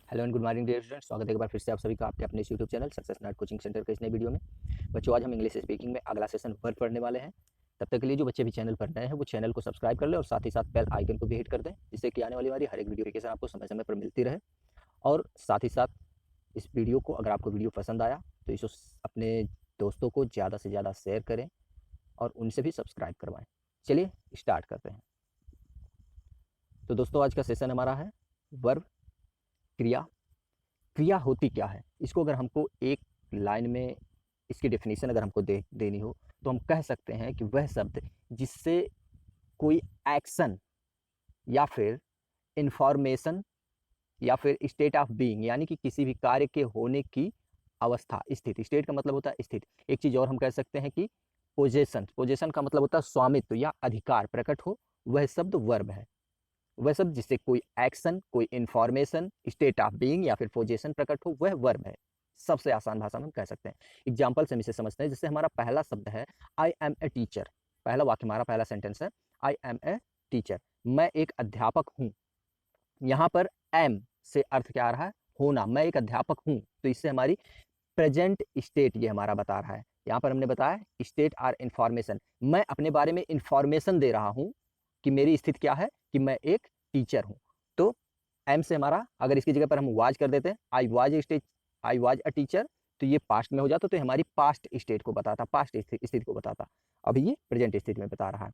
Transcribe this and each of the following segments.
Hello and good morning dear students, स्वागत है एक बार फिर से आप सभी का आपके अपने YouTube channel success not coaching centre के इस नए वीडियो में। बच्चों, आज हम इंग्लिश स्पीकिंग में अगला सेशन वर्ब पढ़ने वाले हैं। तब तक के लिए जो बच्चे भी चैनल पर नए हैं वो चैनल को सब्सक्राइब कर ले और साथ ही साथ बेल आइकन को भी हिट कर दें, जिससे कि आने वाली हमारी हर एक वीडियो नोटिफिकेशन आपको समय समय पर मिलती रहे। और साथ ही साथ इस वीडियो को, अगर आपको वीडियो पसंद आया तो इसे अपने दोस्तों को ज़्यादा से ज़्यादा शेयर करें और उनसे भी सब्सक्राइब करवाएं। चलिए स्टार्ट करते हैं। तो दोस्तों, आज का सेशन हमारा है वर्ब, क्रिया। क्रिया होती क्या है, इसको अगर हमको एक लाइन में इसकी डेफिनेशन अगर हमको देनी हो तो हम कह सकते हैं कि वह शब्द जिससे कोई एक्शन या फिर इंफॉर्मेशन या फिर स्टेट ऑफ बीइंग, यानी कि किसी भी कार्य के होने की अवस्था, स्थिति। स्टेट का मतलब होता है स्थिति। एक चीज और हम कह सकते हैं कि पोजेशन। पोजेशन का मतलब होता है स्वामित्व या अधिकार प्रकट हो, वह शब्द वर्ब है। वह शब्द जिससे कोई एक्शन, कोई इंफॉर्मेशन, स्टेट ऑफ बीइंग या फिर पोजीशन प्रकट हो, वह वर्ब है। सबसे आसान भाषा में हम कह सकते हैं। एग्जाम्पल से हम इसे समझते हैं। जैसे हमारा पहला शब्द है आई एम ए टीचर। पहला वाक्य, हमारा पहला सेंटेंस है आई एम ए टीचर, मैं एक अध्यापक हूँ। यहाँ पर एम से अर्थ क्या आ रहा है? होना। मैं एक अध्यापक हूँ, तो इससे हमारी प्रेजेंट स्टेट ये हमारा बता रहा है। यहाँ पर हमने बताया स्टेट आर इंफॉर्मेशन, मैं अपने बारे में इंफॉर्मेशन दे रहा हूँ कि मेरी स्थिति क्या है, कि मैं एक टीचर हूँ। तो एम से हमारा, अगर इसकी जगह पर हम वाज कर देते हैं, आई वाज अ टीचर, तो ये पास्ट में हो जाता, तो हमारी पास्ट स्टेट को बताता, पास्ट स्थिति को बताता। अभी ये प्रेजेंट स्थिति में बता रहा है।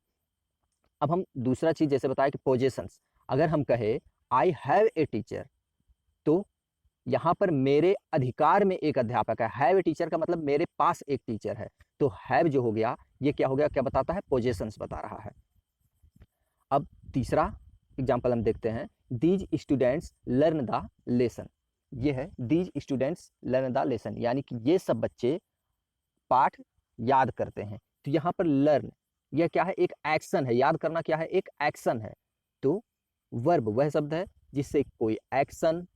अब हम दूसरा चीज जैसे बताया कि पोजेशंस, अगर हम कहे आई हैव ए टीचर, तो यहाँ पर मेरे अधिकार में एक अध्यापक है। हैव ए टीचर का मतलब मेरे पास एक टीचर है। तो हैव जो हो गया, ये क्या हो गया, क्या बताता है? पोजेशंस बता रहा है। अब तीसरा एग्जाम्पल हम देखते हैं, these students learn the lesson. ये है these students learn the lesson, यानी कि ये सब बच्चे पाठ याद करते हैं। तो यहाँ पर लर्न, यह क्या है? एक एक्शन है। याद करना क्या है? एक एक्शन है। तो वर्ब वह शब्द है जिससे कोई action,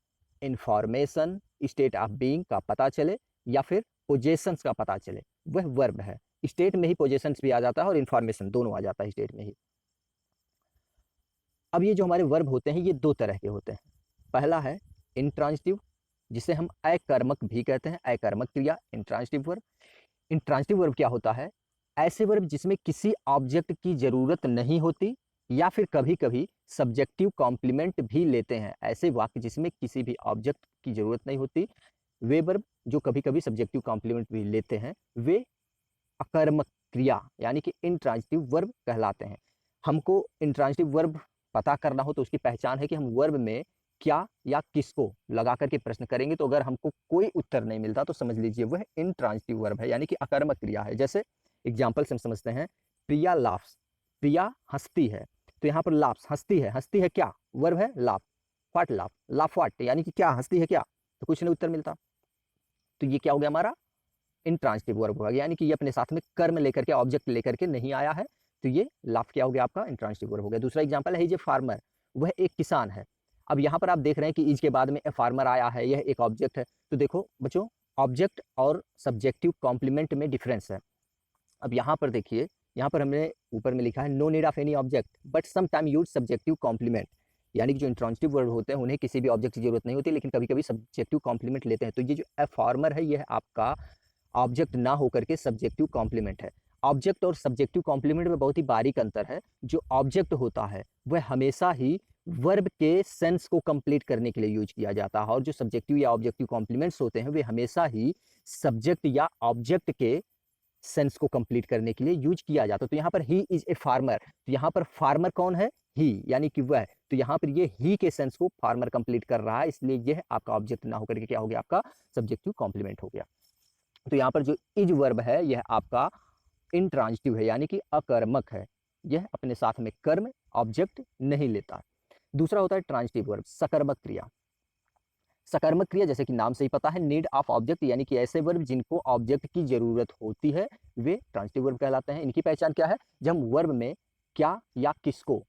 information, state of being का पता चले या फिर पोजेशंस का पता चले, वह वर्ब है। स्टेट में ही पोजेशंस भी आ जाता है और इंफॉर्मेशन दोनों आ जाता है स्टेट में ही। अब ये जो हमारे वर्ब होते हैं ये दो तरह के होते हैं। पहला है इंट्रांजिटिव, जिसे हम अकर्मक भी कहते हैं, अकर्मक क्रिया, इंट्रांजिटिव वर्ब। इंट्रांजिटिव वर्ब क्या होता है? ऐसे वर्ब जिसमें किसी ऑब्जेक्ट की जरूरत नहीं होती या फिर कभी कभी सब्जेक्टिव कॉम्प्लीमेंट भी लेते हैं। ऐसे वाक्य जिसमें किसी भी ऑब्जेक्ट की जरूरत नहीं होती, वे वर्ब जो कभी कभी सब्जेक्टिव कॉम्प्लीमेंट भी लेते हैं, वे अकर्मक क्रिया यानी कि इंट्रांजिटिव वर्ब कहलाते हैं। हमको इंट्रांजिटिव वर्ब पता करना हो तो उसकी पहचान है कि हम वर्ब में क्या या किसको लगा करके प्रश्न करेंगे। तो अगर हमको कोई उत्तर नहीं मिलता तो समझ लीजिए वह इंट्रांजिटिव वर्ब है, यानी कि अकर्मक क्रिया है। जैसे एग्जाम्पल से हम समझते हैं, प्रिया लाफ्स। प्रिया हंसती है, तो यहाँ पर लाफ्स हंसती है। हंसती है क्या? वर्ब है laugh. What laugh? Laugh what, यानी कि क्या हंसती है क्या? तो कुछ नहीं उत्तर मिलता। तो ये क्या हो गया हमारा? इंट्रांजिटिव वर्ब हो गया, यानी कि ये अपने साथ में कर्म लेकर के, ऑब्जेक्ट लेकर के नहीं आया है। तो ये लाफ क्या हो गया? आपका इंट्रांजिटिव वर्ब हो गया। दूसरा एग्जांपल है इज ए फार्मर, वह एक किसान है। अब यहाँ पर आप देख रहे हैं कि इज के बाद में ए फार्मर आया है, यह एक ऑब्जेक्ट है। तो देखो बच्चों, ऑब्जेक्ट और सब्जेक्टिव कॉम्प्लीमेंट में डिफरेंस है। अब यहाँ पर देखिए, यहाँ पर हमने ऊपर में लिखा है no need of any object but some time use subjective complement, यानी कि जो इंट्रांजिटिव वर्ब होते हैं उन्हें किसी भी ऑब्जेक्ट की जरूरत नहीं होती, लेकिन कभी कभी सब्जेक्टिव कॉम्प्लीमेंट लेते हैं। तो ये जो ए फार्मर है, यह आपका ऑब्जेक्ट ना होकर के सब्जेक्टिव कॉम्प्लीमेंट है। ऑब्जेक्ट और सब्जेक्टिव कॉम्प्लीमेंट में बहुत ही बारीक अंतर है। जो ऑब्जेक्ट होता है वह हमेशा ही वर्ब के सेंस को कंप्लीट करने के लिए यूज किया जाता है, और जो सब्जेक्टिव या ऑब्जेक्टिव कॉम्प्लीमेंट्स होते हैं वे हमेशा ही सब्जेक्ट या ऑब्जेक्ट के सेंस को कंप्लीट करने के लिए यूज किया जाता है। तो यहाँ पर ही इज ए फार्मर, तो यहाँ पर फार्मर कौन है? ही, यानी कि वह। तो यहाँ पर ये ही के सेंस को फार्मर कंप्लीट कर रहा है, इसलिए यह आपका ऑब्जेक्ट ना होकर के क्या हो गया? आपका सब्जेक्टिव कॉम्प्लीमेंट हो गया। तो यहाँ पर जो इज वर्ब है यह आपका इंट्रांजिटिव है, यानी कि अकर्मक है। यह अपने साथ में कर्म, ऑब्जेक्ट नहीं लेता। दूसरा होता है ट्रांजिटिव वर्ब, सकर्मक क्रिया। सकर्मक क्रिया जैसे कि नाम से ही पता है, नीड ऑफ ऑब्जेक्ट, यानी कि ऐसे वर्ब जिनको ऑब्जेक्ट की जरूरत होती है वे ट्रांजिटिव वर्ब कहलाते हैं। इनकी पहचान क्या है? जब हम वर्ब में क्या या किसको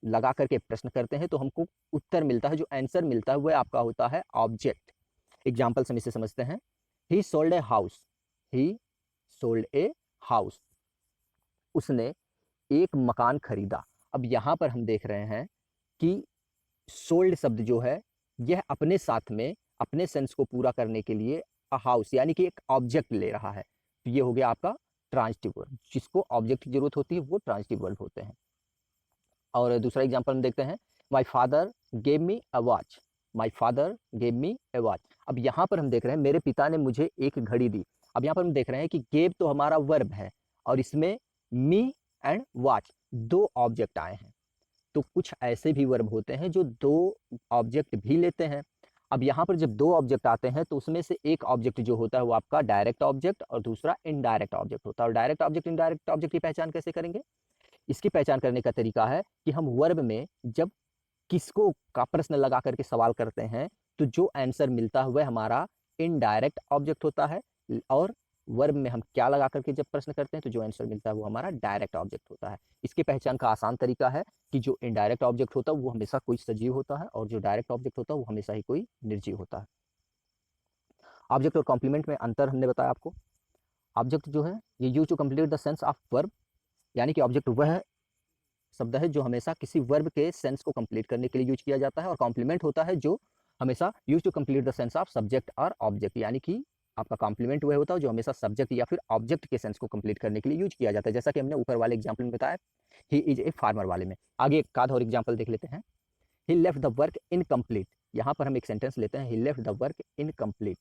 लगा करके प्रश्न करते हैं तो हमको उत्तर मिलता है, जो आंसर मिलता है वह आपका होता है ऑब्जेक्ट। एग्जाम्पल हम इसे समझते हैं, ही sold a house. He sold a house, उसने एक मकान खरीदा। अब यहां पर हम देख रहे हैं कि सोल्ड शब्द जो है यह अपने साथ में अपने सेंस को पूरा करने के लिए अ हाउस यानी कि एक ऑब्जेक्ट ले रहा है। तो ये हो गया आपका ट्रांजिटिव वर्ब। जिसको ऑब्जेक्ट की जरूरत होती है वो ट्रांजिटिव वर्ब होते हैं। और दूसरा एग्जांपल हम देखते हैं, my father gave me a watch. My father gave me a watch. अब यहाँ पर हम देख रहे हैं मेरे पिता ने मुझे एक घड़ी दी। अब यहाँ पर हम देख रहे हैं कि गेव तो हमारा वर्ब है और इसमें मी एंड वॉच दो ऑब्जेक्ट आए हैं। तो कुछ ऐसे भी वर्ब होते हैं जो दो ऑब्जेक्ट भी लेते हैं। अब यहाँ पर जब दो ऑब्जेक्ट आते हैं तो उसमें से एक ऑब्जेक्ट जो होता है वो आपका डायरेक्ट ऑब्जेक्ट और दूसरा इनडायरेक्ट ऑब्जेक्ट होता है। और डायरेक्ट ऑब्जेक्ट इनडायरेक्ट ऑब्जेक्ट की पहचान कैसे करेंगे? इसकी पहचान करने का तरीका है कि हम वर्ब में जब किसको का प्रश्न लगा करके सवाल करते हैं तो जो आंसर मिलता है वह हमारा इनडायरेक्ट ऑब्जेक्ट होता है। और वर्ब में हम क्या लगा करके जब प्रश्न करते हैं तो जो आंसर मिलता है वो हमारा डायरेक्ट ऑब्जेक्ट होता है। इसके पहचान का आसान तरीका है कि जो इनडायरेक्ट ऑब्जेक्ट होता है वो हमेशा कोई सजीव होता है और जो डायरेक्ट ऑब्जेक्ट होता है वो हमेशा ही कोई निर्जीव होता है। ऑब्जेक्ट और कॉम्प्लीमेंट में अंतर हमने बताया आपको। ऑब्जेक्ट जो है ये use to complete the sense of verb, यानी कि ऑब्जेक्ट वह शब्द है जो हमेशा किसी वर्ब के सेंस को कंप्लीट करने के लिए यूज किया जाता है। और कॉम्प्लीमेंट होता है जो हमेशा use to complete the sense of subject और ऑब्जेक्ट, यानी कि आपका कॉम्प्लीमेंट वह होता है जो हमेशा सब्जेक्ट या फिर ऑब्जेक्ट के सेंस को कंप्लीट करने के लिए यूज किया जाता है। जैसा कि हमने ऊपर वाले एग्जाम्पल में बताया ही इज ए फार्मर वाले में। आगे एक आध और एग्जाम्पल देख लेते हैं। ही लेफ्ट द वर्क इनकम्प्लीट। यहाँ पर हम एक सेंटेंस लेते हैं, ही लेफ्ट द वर्क इनकम्प्लीट।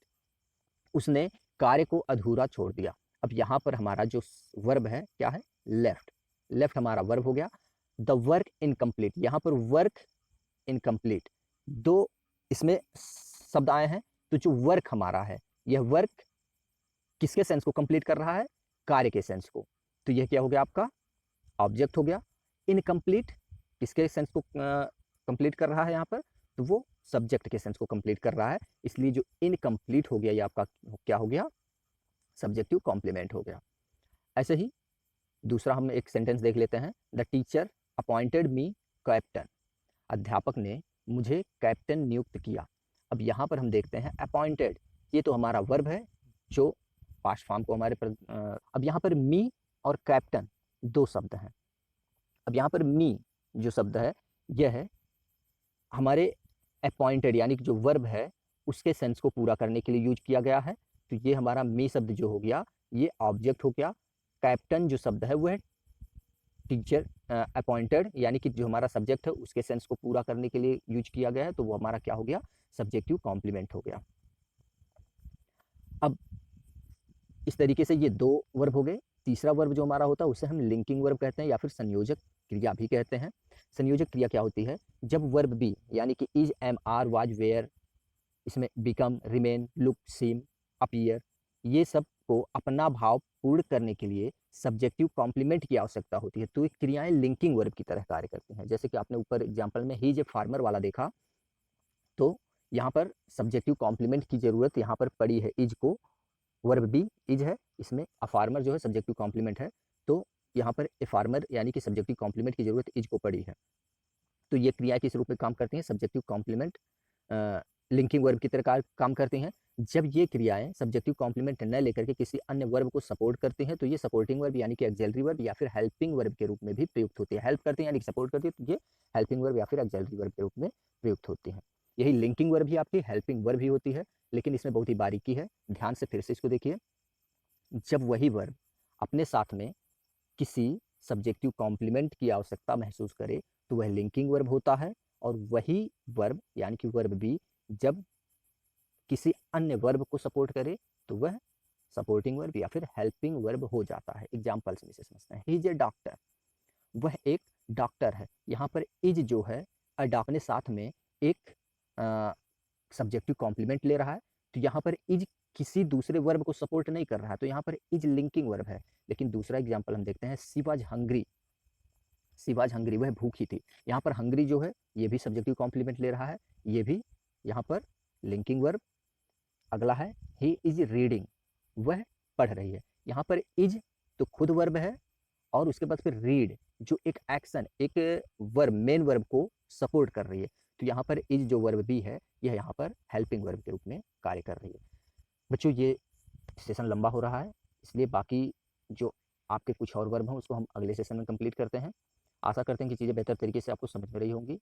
उसने कार्य को अधूरा छोड़ दिया। अब यहाँ पर हमारा जो वर्ब है क्या है? लेफ्ट। लेफ्ट हमारा वर्ब हो गया। द वर्क इनकम्प्लीट, यहाँ पर वर्क इनकम्प्लीट दो इसमें शब्द आए हैं। तो जो वर्क हमारा है यह वर्क किसके सेंस को कंप्लीट कर रहा है? कार्य के सेंस को। तो यह क्या हो गया आपका? ऑब्जेक्ट हो गया। इनकम्प्लीट किसके सेंस को कंप्लीट कर रहा है यहाँ पर? तो वो सब्जेक्ट के सेंस को कंप्लीट कर रहा है, इसलिए जो इनकम्प्लीट हो गया ये आपका क्या हो गया? सब्जेक्टिव कॉम्प्लीमेंट हो गया। ऐसे ही दूसरा हम एक सेंटेंस देख लेते हैं। The teacher appointed me captain. अध्यापक ने मुझे कैप्टन नियुक्त किया। अब यहाँ पर हम देखते हैं अपॉइंटेड, ये तो हमारा वर्ब है जो पास्ट फॉर्म को हमारे अब यहाँ पर मी और कैप्टन दो शब्द हैं। अब यहाँ पर मी जो शब्द है यह है हमारे अपॉइंटेड यानी कि जो वर्ब है उसके सेंस को पूरा करने के लिए यूज किया गया है। तो ये हमारा मी शब्द जो हो गया ये ऑब्जेक्ट हो गया। कैप्टन जो शब्द है वो है टीचर अपॉइंटेड यानी कि जो हमारा सब्जेक्ट है उसके सेंस को पूरा करने के लिए यूज किया गया है, तो वो हमारा क्या हो गया? सब्जेक्टिव कॉम्प्लीमेंट हो गया। अब इस तरीके से ये दो वर्ब हो गए। तीसरा वर्ब जो हमारा होता है उसे हम लिंकिंग वर्ब कहते हैं या फिर संयोजक क्रिया भी कहते हैं। संयोजक क्रिया क्या होती है? जब वर्ब बी यानी कि is, am, are, was, were, इसमें become, remain, look, seem, appear, ये सब को अपना भाव पूर्ण करने के लिए सब्जेक्टिव कॉम्प्लीमेंट की आवश्यकता होती है। तो ये क्रियाएं लिंकिंग वर्ब की तरह कार्य करती हैं। जैसे कि आपने ऊपर एग्जांपल में ही इज ए फार्मर वाला देखा, तो यहाँ पर सब्जेक्टिव कॉम्प्लीमेंट की जरूरत यहाँ पर पड़ी है इज को। वर्ब बी इज है, इसमें अ फार्मर जो है सब्जेक्टिव कॉम्प्लीमेंट है, तो यहाँ पर ए फार्मर यानी कि सब्जेक्टिव कॉम्प्लीमेंट की जरूरत इज को पड़ी है। तो ये क्रिया किस रूप में काम करती हैं? सब्जेक्टिव कॉम्प्लीमेंट लिंकिंग वर्ब की तरह काम करती हैं। जब ये क्रियाएं सब्जेक्टिव कॉम्प्लीमेंट न लेकर के किसी अन्य वर्ब को सपोर्ट करती हैं तो ये सपोर्टिंग वर्ब यानी कि एक्सिलरी वर्ब या फिर हेल्पिंग वर्ब के रूप में भी प्रयुक्त होती है। हेल्प करती है यानी कि सपोर्ट करती है, तो ये हेल्पिंग वर्ब या फिर एक्सिलरी वर्ब के रूप में प्रयुक्त होती है। यही लिंकिंग वर्ब भी आपकी हेल्पिंग वर्ब ही होती है, लेकिन इसमें बहुत ही बारीकी है। ध्यान से फिर से इसको देखिए। जब वही वर्ब अपने साथ में किसी सब्जेक्टिव कॉम्प्लीमेंट की आवश्यकता महसूस करे तो वह लिंकिंग वर्ब होता है। और वही वर्ब यानी कि वर्ब बी जब किसी अन्य वर्ब को सपोर्ट करे तो वह सपोर्टिंग वर्ब या फिर हेल्पिंग वर्ब हो जाता है। एग्जाम्पल से इसे समझते हैं। ही इज ए डॉक्टर, वह एक डॉक्टर है। यहाँ पर इज जो है अपने साथ में एक सब्जेक्टिव कॉम्प्लीमेंट ले रहा है, तो यहाँ पर इज किसी दूसरे वर्ब को सपोर्ट नहीं कर रहा है, तो यहाँ पर इज लिंकिंग वर्ब है। लेकिन दूसरा एग्जाम्पल हम देखते हैं, she was hungry. She was hungry, वह भूखी थी। यहाँ पर हंग्री जो है ये भी सब्जेक्टिव कॉम्प्लीमेंट ले रहा है, ये भी यहाँ पर लिंकिंग वर्ब। अगला है ही इज रीडिंग, वह पढ़ रही है। यहाँ पर इज तो खुद वर्ब है और उसके बाद फिर रीड जो एक एक्शन एक वर्ब मेन वर्ब को सपोर्ट कर रही है, तो यहाँ पर इज जो वर्ब भी है यह यहाँ पर हेल्पिंग वर्ब के रूप में कार्य कर रही है। बच्चों ये सेशन लंबा हो रहा है, इसलिए बाकी जो आपके कुछ और वर्ब हैं उसको हम अगले सेशन में कंप्लीट करते हैं। आशा करते हैं कि चीज़ें बेहतर तरीके से आपको समझ में रही होंगी।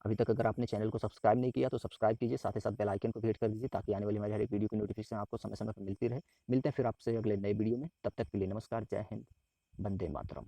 अभी तक अगर आपने चैनल को सब्सक्राइब नहीं किया तो सब्सक्राइब कीजिए, साथ ही साथ बेल आइकन को भी हिट कर दीजिए ताकि आने वाली हमारी हर एक वीडियो की नोटिफिकेशन आपको समय समय पर मिलती रहे। मिलते हैं फिर आपसे अगले नए वीडियो में, तब तक के लिए नमस्कार, जय हिंद, वंदे मातरम।